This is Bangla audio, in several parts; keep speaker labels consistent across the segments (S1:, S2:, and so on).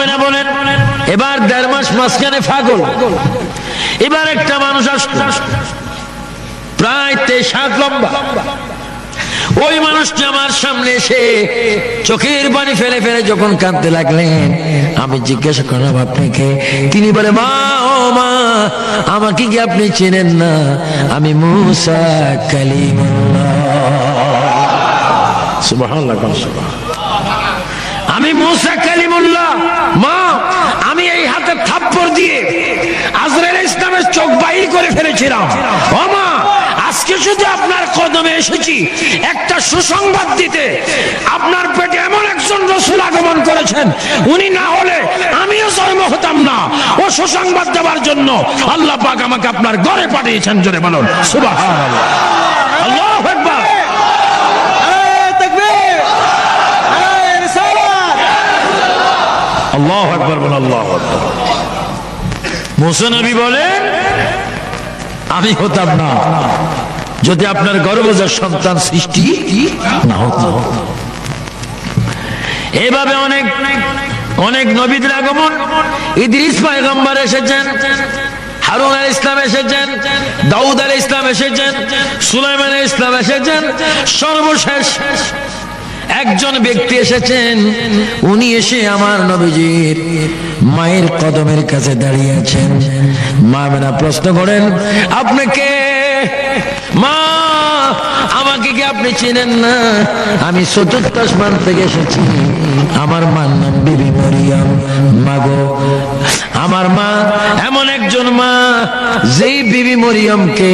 S1: মেনা বলেন এবার 1.5 মাস মাঝখানে ফাগল, এবার একটা মানুষ আসতো প্রায় 23 হাত লম্বা। ওই মানুষটি আমার সামনে এসে চোখের পানি ফেলে ফেলে যখন কাঁদতে লাগলেন, আমি জিজ্ঞাসা করলাম আপনাকে? তিনি বলে, মা ও মা, আমাকে কি আপনি চেনেন না? আমি মুসা কালিমুল্লাহ। সুবহানাল্লাহ, আমি মুসা কালিমুল্লাহ। মা, আমি এই হাতে থাপ্পড় দিয়ে আজরাইল ইসলামের চোখ বাইর করে ফেলেছিলাম। ও মা, আজকে শুধু আপনার কদমে এসেছি একটা সুসংবাদ দিতে। আপনার পেটে এমন একজন রাসূল আগমন করেছেন, উনি না হলে আমিও জন্ম হতাম না। ও সুসংবাদ দেওয়ার জন্য আল্লাহ পাক আমাকে আপনার ঘরে পাঠিয়েছেন। জোরে বলুন সুবহানাল্লাহ, আল্লাহু আকবার। আল্লাহু আকবার বল, আল্লাহু আকবার। মুসা নবী বলেন, আমি হতাম না যদি আপনার গর্ভজাত সন্তান সৃষ্টি না হতো। এভাবে অনেক অনেক নবীদের আগমন। ইদ্রিস পয়গম্বর এসেছেন, হারুন আলাইহিস সালাম এসেছেন, দাউদ আলাইহিস সালাম এসেছেন, সুলাইমান আলাইহিস সালাম এসেছেন। সর্বশেষ একজন ব্যক্তি এসেছেন, উনি এসে আমার নবীজির মায়ের কদমের কাছে দাঁড়িয়ে আছেন। মা মেনা প্রশ্ন করেন, আপনি কে? মা, আমাকে কি আপনি চিনেন না? আমি ৪র্থ আসমান থেকে এসেছি। আমার মার নাম বিবি মরিয়ম। মাগো, আমার মা এমন একজন মা, যেই বিবি মরিয়মকে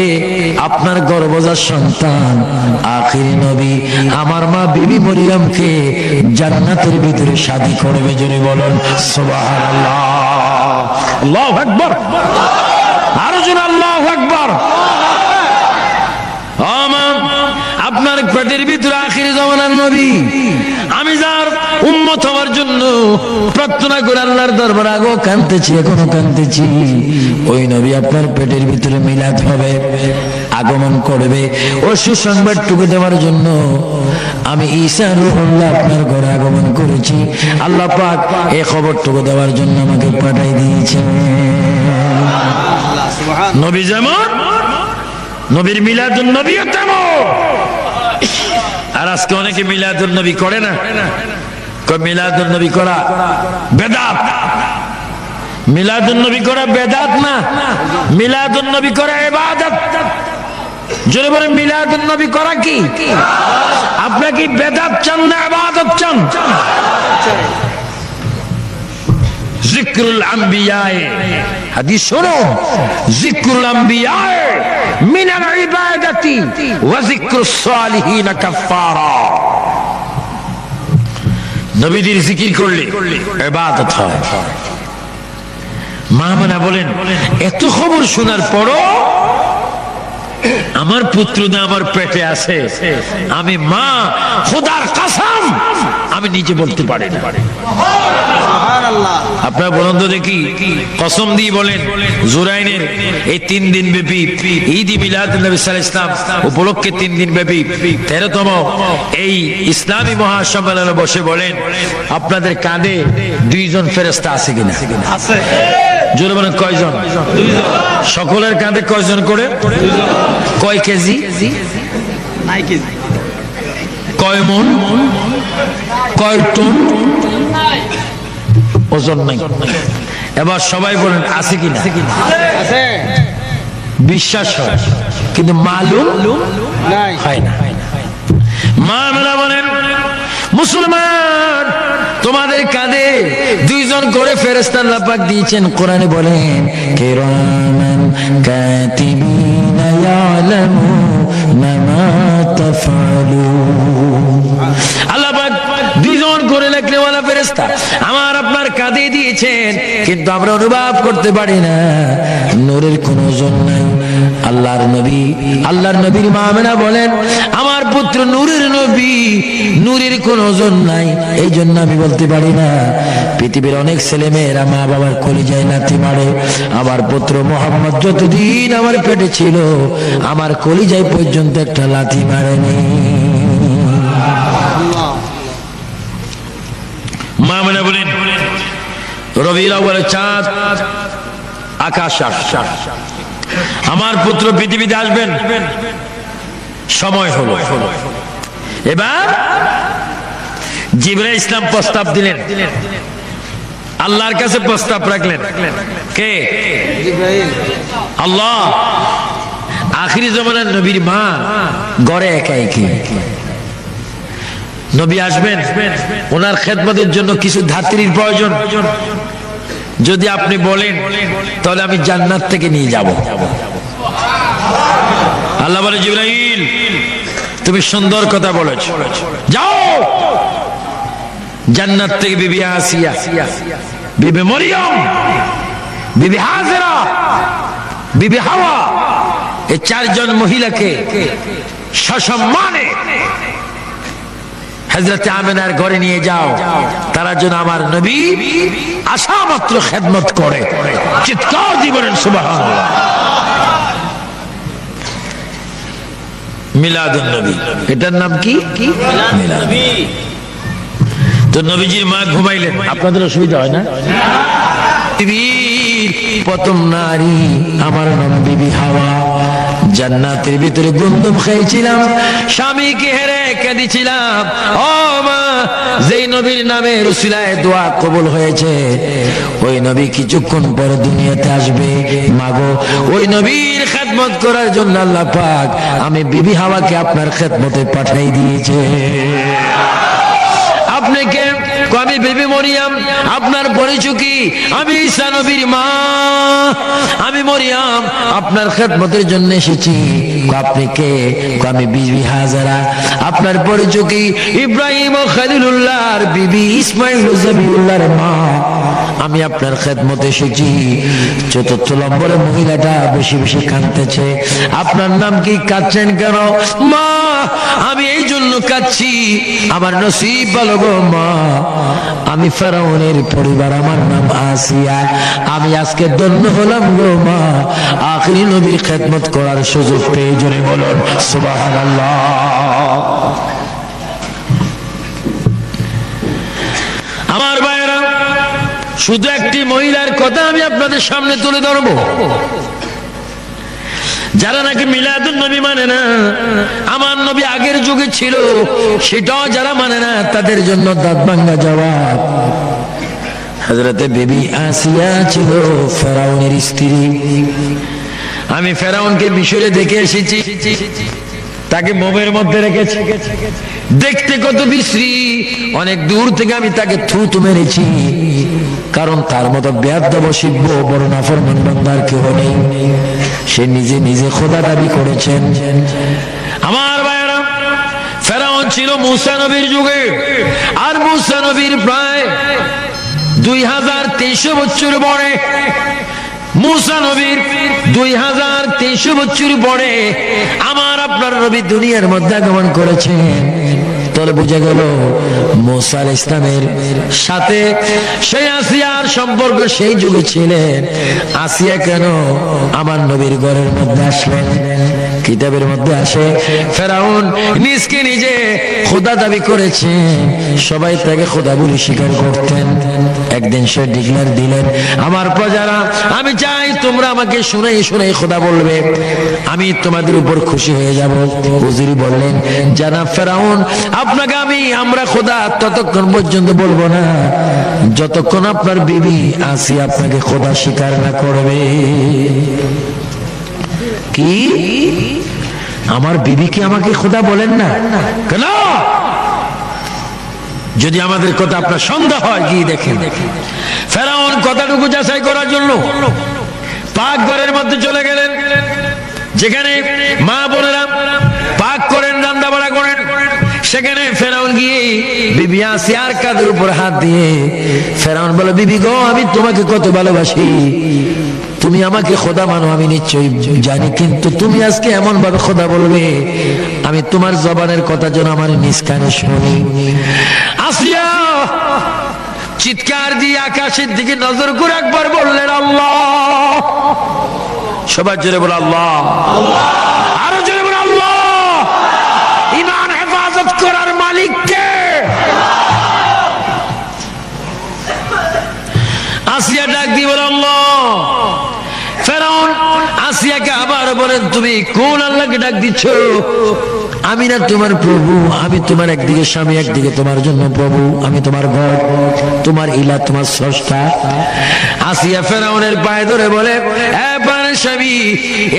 S1: আপনার গর্ভজাত সন্তান আখিরি নবী আমার মা বিবি মরিয়মকে জান্নাতের ভিতরে শাদী করবে। জোরে বলুন সুবহানাল্লাহ, আল্লাহু আকবার। আরো জোরে আল্লাহু আকবার। আপনার পেটের ভিতরে আখিরি জামানার নবী, আমি যার উম্মত হওয়ার জন্য প্রার্থনা করে আল্লাহর দরবারে আগো কাঁদতেছি, এখনো কাঁদতেছি। ওই নবী আপনার পেটের ভিতরে মিলাদ হবে, আগমন করবে। ও সুসংবাদটুকু দেওয়ার জন্য আমি ঈসা রূহুল্লাহ আপনার ঘরে আগমন করেছি। আল্লাহ পাক এই খবরটুকু দেওয়ার জন্য আমাকে পাঠাই দিয়েছেন। নবী যেমন, নবীর মিলাদুন নবীও তেমন। আর আজকে অনেকে মিলাদুন নবী করে না। মিলাদুন নবী করা বেদাত। মিলাদুন নবী করা বেদাত না, মিলাদুন নবী করা ইবাদত। জোরে বলেন, মিলাদুন নবী করা কি? আপনি কি বেদাত চান না ইবাদত চান? জিকরুল আম্বিয়ায়ে, হাদিস শোনো, জিকরুল আম্বিয়ায়ে মিনাল ইবাদাতি ওয়া যিকরুস সালিহিন কাফারা। নবীদের জিকির করলে ইবাদত হয়। মা মানা বলেন, এত খবর শোনার পরও আমার পুত্র না আমার পেটে আছে, আমি মা খোদার কসম আমি নিজে বলতে পারি না। আপনারা বলুন তো দেখি, কসম দিয়ে বলেন, জুরাইনের এই 3 দিন ব্যাপী ঈদ মিলাদুন নবী সাল্লাল্লাহু আলাইহি ওয়াসাল্লাম উপলক্ষে 3 দিন ব্যাপী 13তম এই ইসলামী মহাসম্মেলনে বসে বলেন, আপনাদের কাঁধে 2 জন ফেরেশতা আছে কিনা? আছে। জোরে বলেন, কয়জন? 2 জন। সকলের কাঁধে কয়জন করে? 2 জন। কয় কেজি? নাই কেজি। কয় মন? কয় টন? ওজন নাই। এবার সবাই বলেন, আছে কিনা? আছে। বিশ্বাস হয়, কিন্তু মালুম হয় না। মা মেলা বলেন, মুসলমান তোমাদের কাঁধে 2 জন করে ফেরেশতা আল্লাহ পাক দিয়েছেন। কোরআনে বলেন, কিরামান কাতিবিনা ইয়ালামুনা মা তাফআলুন। আল্লাহ পাক 2 জন করে লেখনেওয়ালা ফেরেশতা আমার আপনার কাঁধে দিয়েছেন, কিন্তু আমরা অনুভব করতে পারি না। নূরের কোনো ওজন নাই। আল্লাহর নবীর মা আমেনা বলেন, আমার পুত্র নূরের নবী, নূরের কোনো ওজন নাই, এই জন্য আমি বলতে পারি না। পৃথিবীর অনেক ছেলে মেয়েরা মা বাবার কলিজায় লাথি মারে, আমার পুত্র মুহাম্মদ যতদিন আমার পেটে ছিল আমার কলিজায় পর্যন্ত একটা লাথি মারেনি। মা আমেনা বলেন, রবিউল আউয়ালের চাঁদ আকাশ আসছে। আমার পুত্র পৃথিবীতে আসবেন, সময় হলো। এবার জিবরাইল ইসলাম প্রস্তাব দিলেন, আল্লাহর কাছে প্রস্তাব রাখলেন। কে? আল্লাহ। আখিরি জামানার নবীর মা গড়ে একা একি, নবী আসবেন, ওনার খেদমতের জন্য কিছু ধাত্রীর প্রয়োজন। যদি আপনি বলেন তাহলে আমি জান্নাত থেকে নিয়ে যাব। আল্লাহ বলে, জিবরাইল তুমি সুন্দর কথা বলেছ, যাও জান্নাত থেকে বিবি আসিয়া, বিবি মরিয়ম, বিবি হাজেরা, বিবি হাওয়া, এই চারজন মহিলাকে সসম্মানে হযরত আমিনার ঘরে নিয়ে যাও। তারা যেন আমার নবী আসা মাত্র খেদমত করে। চিৎকার দিয়ে বলেন সুবহানাল্লাহ। মিলাদুন নবী, এটার নাম কি? মিলাদ নবী। তো নবীজির মা ঘুমাইলেন, আপনাদের অসুবিধা হয় না? প্রথম নারী আমার নাম বিবি হাওয়া। জান্নাতের ভিতরে গুন্দম খেয়েছিলাম, স্বামীকে হেরে কেঁদেছিলাম। ও মা, যেই নবীর নামে রসুলায় দোয়া কবুল হয়েছে, ওই নবী কিছুক্ষণ পরে দুনিয়াতে আসবে। মাগো, ওই নবীর খেদমত করার জন্য আল্লাহ পাক আমি বিবি হাওয়াকে আপনার খেদমতে পাঠাই দিয়েছে। আপনি কে? আমি বিবি মরিয়ম। আপনার পরিচয় কি? আমি ঈসা নবীর মা, আমি মরিয়ম, আপনার খেদমতের জন্য এসেছি। আপনি কে? আমি বিবি হাজেরা। আপনার পরিচয় কি? ইব্রাহিম ও খলিলুল্লাহর বিবি, ইসমাইল ও জবিউল্লাহর মা। আমি আপনার খেদমতে এসেছি। চতুর্থ নম্বরে মহিলাটা বেশি বেশি কাঁদতেছে। আপনার নাম কি? কাঁদছেন কেন? মা, আমি এই জন্য কাঁদছি, আমার নসিব ভালো গো মা। আমি ফেরাউনের পরিবার, আমার নাম আসিয়া। আমি আজকে ধন্য হলাম গো মা, আখিরি নবীর খেদমত করার সুযোগ পেয়ে। জোরে বলুন সুবহানাল্লাহ। আমার ভাইয়েরা, শুধু একটি মহিলার কথা আমি আপনাদের সামনে তুলে ধরবো। যারা নাকি মিলাদুন নবী মানে না, আমার নবী আগের যুগে ছিল, সেটাও যারা মানে না, তাদের জন্য দাঁত ভাঙ্গা জবাব। হযরতে বিবি আসিয়া ছিল ফেরাউনের স্ত্রী। আমি ফেরাউনকে মিশরে দেখে এসেছি, তাকে মোমের মধ্যে রেখেছে, দেখতে কত বিশ্রী। অনেক দূর থেকে আমি তাকে থুতু মেরেছি, কারণ তার মতো বেয়াদব শিব্য বড় নাফরমান বান্দার কেউ নেই। সে নিজে নিজে খোদা দাবি করেছেন। আমার ভাইয়েরা, ফেরাউন ছিল মূসা নবীর যুগে, আর মূসা নবীর প্রায় 2300 বছর পরে, মূসা নবীর 2300 বছর পরে আমার আপনার নবী দুনিয়ার মধ্যে আগমন করেছেন। তাহলে বুঝে গেল মূসা আলাইহিস সালামের সাথে সেই আসিয়ার সম্পর্ক সেই যুগে ছিলেন। আসিয়া কেন আমার নবীর ঘরের মধ্যে আসলেন? কিতাবের মধ্যে আসে ফেরাউন নিজকে নিজে খোদা দাবি করেছে, সবাই তাকে খোদা বলে স্বীকার করতেন। একদিন সে ডিক্লেয়ার দিলেন, আমার প্রজারা, আমি চাই তোমরা আমাকে শুনাই শুনাই খোদা বলবে, আমি তোমাদের উপর খুশি হয়ে যাব। হুজুরি বললেন, জানাব ফেরাউন, আপনাকে আমরা খোদা ততক্ষণ পর্যন্ত বলবো না যতক্ষণ আপনার বিবি আসিয়া আপনাকে খোদা স্বীকার না করবে। কি? আমার বিবিকে আমাকে খোদা বলেন না কেন? যদি আমাদের কথা আপনার সন্দেহ হয়, গিয়ে দেখেন। ফেরাউন কথাটুকু যাচাই করার জন্য পাক ঘরের মধ্যে চলে গেলেন, যেখানে মা বোনেরা পাক করেন, রান্না বাড়া করেন। সেখানে ফেরাউন গিয়ে বিবি আসিয়ার কাঁধের উপর হাত দিয়ে ফেরাউন বলে, বিবি গো, আমি তোমাকে কত ভালোবাসি, তুমি আমাকে খোদা মানো আমি নিশ্চয়ই জানি, কিন্তু তুমি আজকে এমন ভাবে খোদা বলবে, আমি তোমার জবানের কথা যেন আমার নিজ কানে শুনি। আসিয়া চিৎকার দিয়ে আকাশের দিকে নজর করে একবার বললেন, আল্লাহ। সবার জোরে বলে আল্লাহ, আরো জোরে বলে আল্লাহ। ঈমান হেফাজত করার মালিক কে? আসিয়া ডাক দিয়ে বলে আল্লাহ। ফেরাউন আসিয়াকে আবার বলেন তুমি কোন আল্লাহকে ডাক দিচ্ছ? আমি না তোমার প্রভু, আমি তোমার একদিকে স্বামী একদিকে তোমার জন্য প্রভু, আমি তোমার গড, তোমার ইলা, তোমার স্রষ্টা। আসিয়া ফেরাউনের পায়ে ধরে বলে স্বামী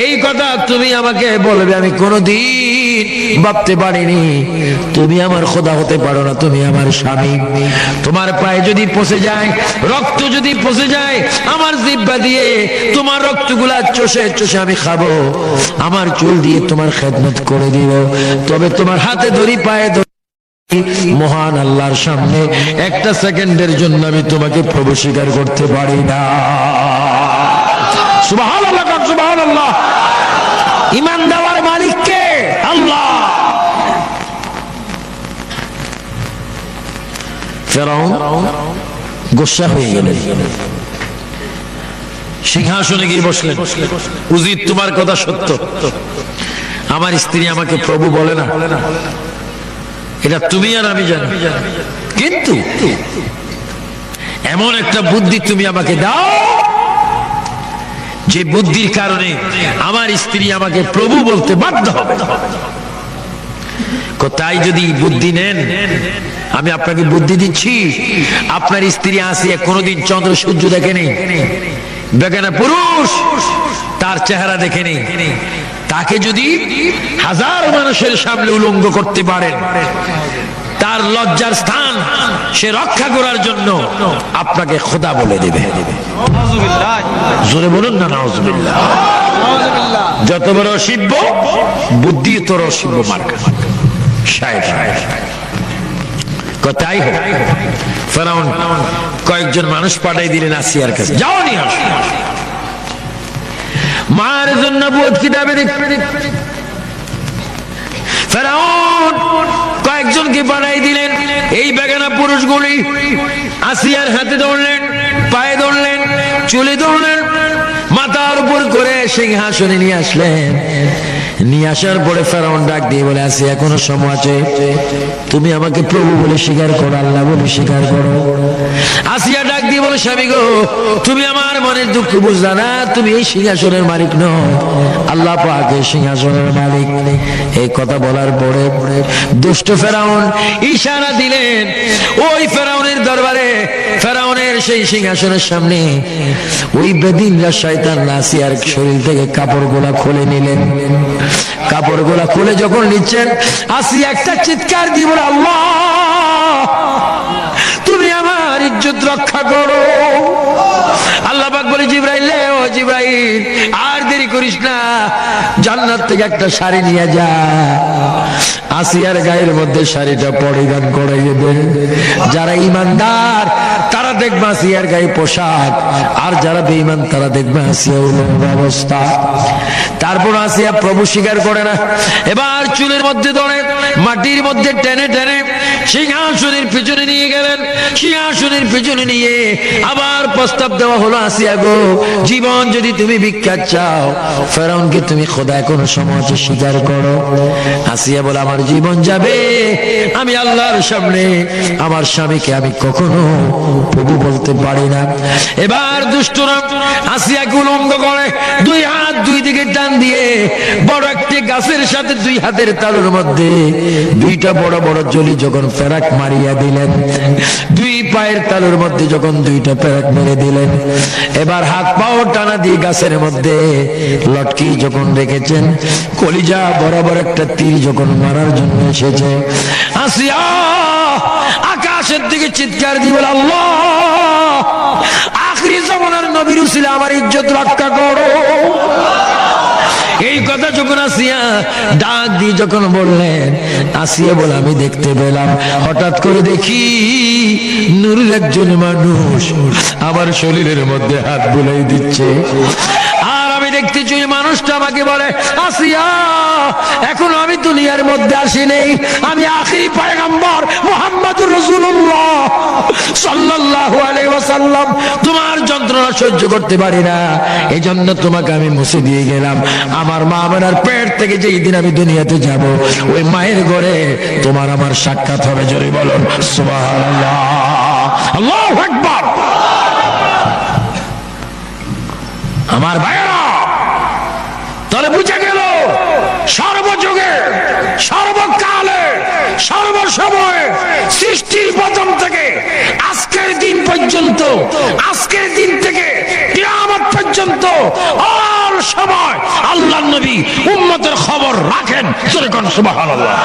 S1: এই কথা তুমি আমাকে বলবে আমি কোনদিন ভাবতে পারিনি। তুমি আমার খোদা হতে পারো না, তুমি আমার স্বামী। তোমার পায়ে যদি পচে যায়, রক্ত যদি পচে যায় আমার জিহ্বা দিয়ে, তোমার রক্তগুলা চষে চষে আমি খাবো, আমার চুল দিয়ে তোমার খেদমত করে দিব, তবে তোমার হাতে ধরি পায়ে ধরি মহান আল্লাহর সামনে একটা সেকেন্ডের জন্য আমি তোমাকে প্রভু স্বীকার করতে পারি না। সুবহানাল্লাহ, সুবহানাল্লাহ। ঈমান দেওয়ার মালিক কে? আল্লাহ। ফেরাউন গোসা হয়ে গেলেন, সিংহাসনে গিয়ে বসলেন। উজির তোমার কথা সত্য, আমার স্ত্রী আমাকে প্রভু বলে না, এটা তুমি আর আমি জানি, কিন্তু এমন একটা বুদ্ধি তুমি আমাকে দাও যে বুদ্ধির কারণে আমার স্ত্রী আমাকে প্রভু বলতে বাধ্য হবে। তাই যদি বুদ্ধি নেন, আমি আপনাকে বুদ্ধি দিচ্ছি। আপনার স্ত্রী আসিয়া কোনোদিন চন্দ্র সূর্য দেখেনি, বেগানা পুরুষ তার চেহারা দেখেনি, তাকে যদি হাজার মানুষের সামনে উলঙ্গ করতে পারেন, তার লজ্জার স্থান সে রক্ষা করার জন্য আপনাকে খোদা বলে দেবে। জোরে বলুন না নাউজুবিল্লাহ। যত বড় শিব্য বুদ্ধি তোর শিব্য মার্কা। কথাই হোক, ফেরাউন কয়েকজন মানুষ পাঠাই দিলেন আসিয়ার কাছে, যাও নিয়ে আসো মার জন্য নবুয়ত কিতাবে। ফেরাউন কয়েকজনকে পাঠাই দিলেন, এই বেগানা পুরুষগুলি আসিয়ার হাতে ধরলেন, পায়ে ধরলেন, চুলে ধরলেন, মাথার উপর করে সিংহাসনে নিয়ে আসলেন। নিয়ে আসার পরে ফেরাউন ডাক দিয়ে বলে আসিয়া এখনো সময় আছে, তুমি আমাকে প্রভু বলে স্বীকার করো, আল্লাহ বলে স্বীকার করো। আসিয়া ডাক দিয়ে বলে স্বামী গো, তুমি আমার মনের দুঃখ বুঝলা না, তুমি এই সিংহাসনের মালিক নও, আল্লাহ পাক এই সিংহাসনের মালিক। এই কথা বলার পরে দুষ্ট ফেরাউন ইশারা দিলেন ওই ফেরাউনের দরবারে, ফেরাউনের সেই সিংহাসনের সামনে ওই বেদিনরা শয়তান আসিয়ার শরীর থেকে কাপড়গুলা খুলে নিলেন। কাপড়গুলা খুলে যখন নিচ্ছেন, আসিয়া একটা চিৎকার দিয়ে বলে আল্লাহ তুমি আমার ইজ্জত রক্ষা করো। আল্লাহ পাক বলে জিবরাইল, ও জিবরাইল আর দেরি করিস না, জান্নাত থেকে একটা শাড়ি নিয়ে যা, আসিয়ার গায়ের মধ্যে শাড়িটা পরিধান করাইয়ে দে। যারা ঈমানদার তারা দেখবে আসিয়ার গায়ে পোশাক, আর যারা বেঈমান তারা দেখবে আসিয়া উলঙ্গ অবস্থা। তারপর আসিয়া প্রভু স্বীকার করে না, এবার চুলের মধ্যে ধরে মাটির মধ্যে টেনে টেনে সিংহাসনের পিছনে নিয়ে গেলেন। সিংহাসনের পিছনে নিয়ে আবার প্রস্তাব দেওয়া হলো, আসিয়া গো জীবন যদি তুমি ভিক্ষা চাও, ফেরাউনকে তুমি খোদা কোনো সময় স্বীকার করো। আসিয়া বলে আমার জীবন যাবে, আমি আল্লাহর সামনে আমার স্বামীকে আমি কখনো প্রভু বলতে পারি না। এবার দুষ্টরা আসিয়াকে উলঙ্গ করে, দুই হাত দুই দিকে টান দিয়ে বড় একটি গাছের সাথে দুই হাতের তালুর মধ্যে দুইটা বড় বড় জলি যখন ফেরাক মারিয়া দিলেন, দুই পায়ের তালুর মধ্যে যখন দুইটা ফেরাক মেরে দিলেন, এবার হাত পাও টানা দিয়ে গাছের মধ্যে লটকি যখন রেখেছেন, কলিজা বরাবর একটা তীর যখন মারার জন্য এসেছে, আসিয়া আকাশের দিকে চিৎকার দিয়ে বলে আল্লাহ আখিরি জামানার নবী রাসূল আমার ইজ্জত রক্ষা করো। এই কথা যখন আসিয়া ডাক দিয়ে যখন বললেন, আসিয়া বলে আমি দেখতে পেলাম, হঠাৎ করে দেখি নূরের একজন মানুষ আমার শরীরের মধ্যে হাত বুলাই দিচ্ছে, আর আমি দেখতেছি ওই মানুষটা আমাকে বলে আসিয়া এখন আমি দুনিয়ার মধ্যে আসি নেই, আমি আখিরি পয়গম্বর মুহাম্মদুর রাসূলুল্লাহ সাল্লাল্লাহু আলাইহি ওয়াসাল্লাম, তোমার যন্ত্রণা সহ্য করতে পারি না, এই জন্য তোমাকে আমি মুছে দিয়ে গেলাম। আমার মা আমার পেট থেকে যেই দিন আমি দুনিয়াতে যাব, ওই মায়ের ঘরে তোমার আমার সাক্ষাৎ হবে। জোরে বলুন সুবহানাল্লাহ, আল্লাহু আকবার। আমার ভাইয়েরা, তাহলে বুঝে গেল সর্বযুগে, সর্বকালে, সর্বসময়ে, সৃষ্টির প্রথম থেকে আজকের দিন পর্যন্ত, আজকের দিন থেকে কিয়ামত পর্যন্ত আর সময় আল্লাহর নবী উম্মতের খবর রাখেন। জোরে কোন সুবহানাল্লাহ।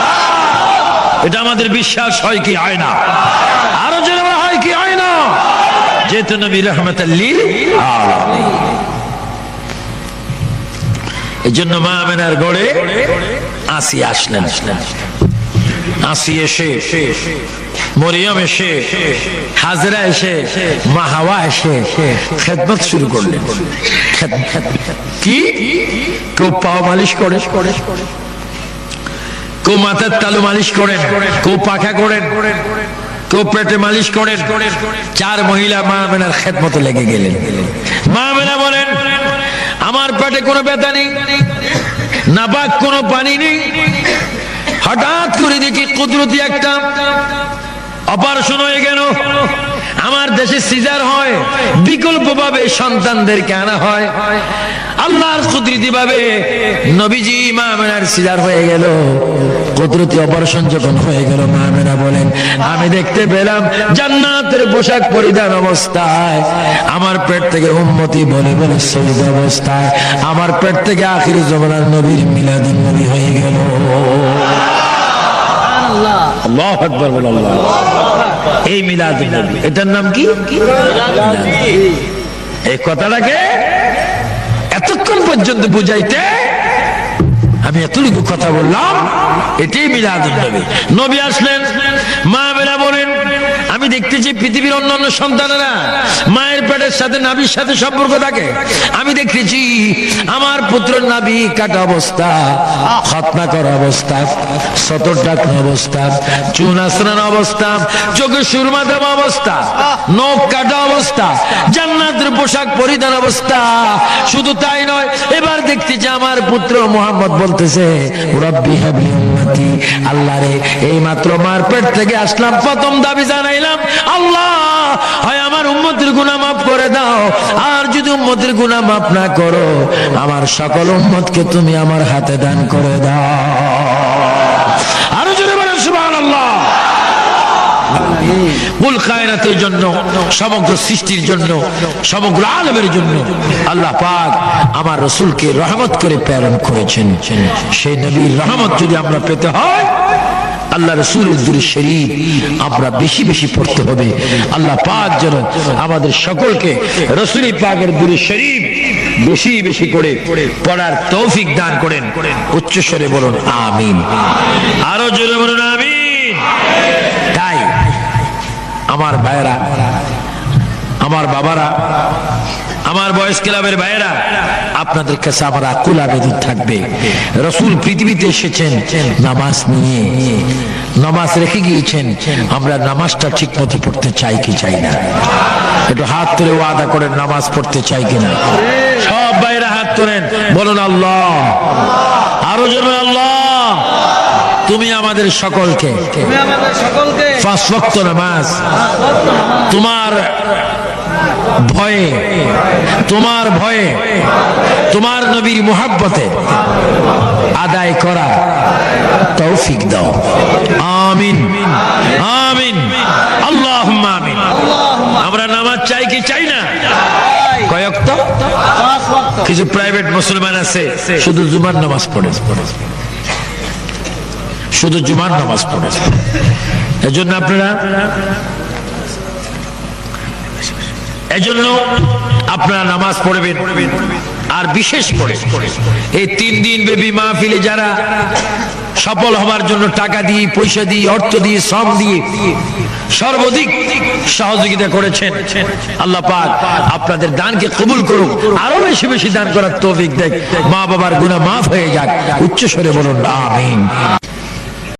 S1: এটা আমাদের বিশ্বাস হয় কি হয় না? আরো জোরে হয় কি হয় না? যেহেতু নবী রাহমাতাল লিল আলামিন। এই জন্য মা আমেনার গড়ে আসিয়া আসলেন। আসিয়া এসে, মরিয়ম এসে, হাজরা এসে, মা হাওয়া এসে খেদমত শুরু করলেন। কি? কেউ পাও মালিশ করে, কেউ মাথার তালু মালিশ করেন, কেউ পাখা করেন, কেউ পেটে মালিশ করেন। চার মহিলা মা আমেনার খেদমতে লেগে গেলেন। মা আমেনা বলেন, আমার পেটে কোনো ব্যথা নেই, নাপাক কোনো পানি নেই। হঠাৎ করে দেখি কুদরতি একটা অপারেশন হয়ে গেল। আমার দেশে সিজার হয়, বিকল্প ভাবে সন্তানদেরকে আনা হয়। আল্লাহর কুদরতি ভাবে নবীজি মা আমেনার সিজার হয়ে গেল। কুদরতি অপারেশন যখন হয়ে গেল, মা আমেনা বলেন, আমি দেখতে পেলাম জান্নাতের পোশাক পরিধান অবস্থায় আমার পেট থেকে উম্মতি বলে বলে শহীদ অবস্থায় আমার পেট থেকে আখির জমানার নবীর মিলাদুন নবী হয়ে গেল। আল্লাহু আকবার বল। আল্লাহ। এই মিলাদুন নবী, এটার নাম কি? এই কথাটাকে এতক্ষণ পর্যন্ত বুঝাইতে আমি এতটুকু কথা বললাম, এটাই মিলাদুন নবী। নবী আসলেন, মা আমেনা বলেন, আমি দেখতেছি পৃথিবীর অন্যান্য সন্তানেরা মায়ের পেটের সাথে নাভির সাথে সম্পর্ক থাকে। আমি দেখতেছি আমার পুত্রের নাভি কাটা অবস্থা, খতনা করা অবস্থা, সতর ডাকনা অবস্থা, চুন আশ্রানো অবস্থা, চোখে সুরমা দেওয়া অবস্থা, নখ কাটা অবস্থা, জান্নাতের পোশাক পরিধান অবস্থা। শুধু তাই নয়, এবার দেখতেছি আমার পুত্র মুহাম্মদ বলতেছে, রব্বি হাবলি উম্মতি, আল্লাহ রে, এই মাত্র মার পেট থেকে আসলাম, প্রথম দাবি জানাইলাম, আল্লাহ হয় আমার উম্মতের গুনাহ মাফ করে দাও, আর যদি উম্মতের গুনাহ মাফ না করো, আমার সকল উম্মতকে তুমি আমার হাতে দান করে দাও। আরো জোরে বলেন সুবহানাল্লাহ। কুল কায়নাতের জন্য, সমগ্র সৃষ্টির জন্য, সমগ্র আলমের জন্য আল্লাহ পাক আমার রাসূলকে রহমত করে প্রেরণ করেছেন। সেই নবীর রহমত যদি আমরা পেতে হয়, আল্লাহ রাসূলের দুরূদ শরীফ আমরা বেশি বেশি পড়তে হবে। আল্লাহ পাক যেন আমাদের সকলকে রাসূল পাকের দুরূদ শরীফ বেশি বেশি করে পড়ার তৌফিক দান করেন। উচ্চ স্বরে বলুন আমিন। আরো জোরে বলুন আমিন। তাই আমার ভাইয়েরা, আমার বাবারা, আমার বয়স ক্লাবের ভাইয়েরা, আপনাদের কাছে আমার আকুল আবেদন থাকবে, রাসূল পৃথিবীতে এসেছেন নামাজ নিয়ে, নামাজ রেখে গিয়েছেন। আমরা নামাজটা ঠিক মতো পড়তে চাই কি চাই না? একটু হাত তুলে ওয়াদা করেন, নামাজ পড়তে চাই কিনা? সব ভাইয়েরা হাত তোলেন, বলুন আল্লাহ। আরো জোরে আল্লাহ। তুমি আমাদের সকলকে পাঁচ ওয়াক্ত নামাজ তোমার ভয়ে, তোমার ভয়ে, তোমার নবীর মুহাব্বতে আদায় করা তৌফিক দাও। আমিন আমিন আল্লাহুম্মা আমিন। আমরা নামাজ চাই কি চাই না? কয় ওয়াক্ত? কিছু প্রাইভেট মুসলমান আছে শুধু জুমার নামাজ পড়ে, শুধু জুমার নামাজ পড়ে। এজন্য আপনারা নামাজ পড়বেন। আর বিশেষ করে এই 3 দিন ব্যাপী মাহফিলে যারা সফল হবার জন্য টাকা দিয়ে, পয়সা দিয়ে, অর্থ দিয়ে, শ্রম দিয়ে সর্বাধিক সহযোগিতা করেছেন, আল্লাহ পাক আপনাদের দানকে কবুল করুক, আরো বেশি বেশি দান করার তৌফিক দেখ, মা বাবার গুনাহ মাফ হয়ে যাক। উচ্চ স্বরে বলুন আমিন।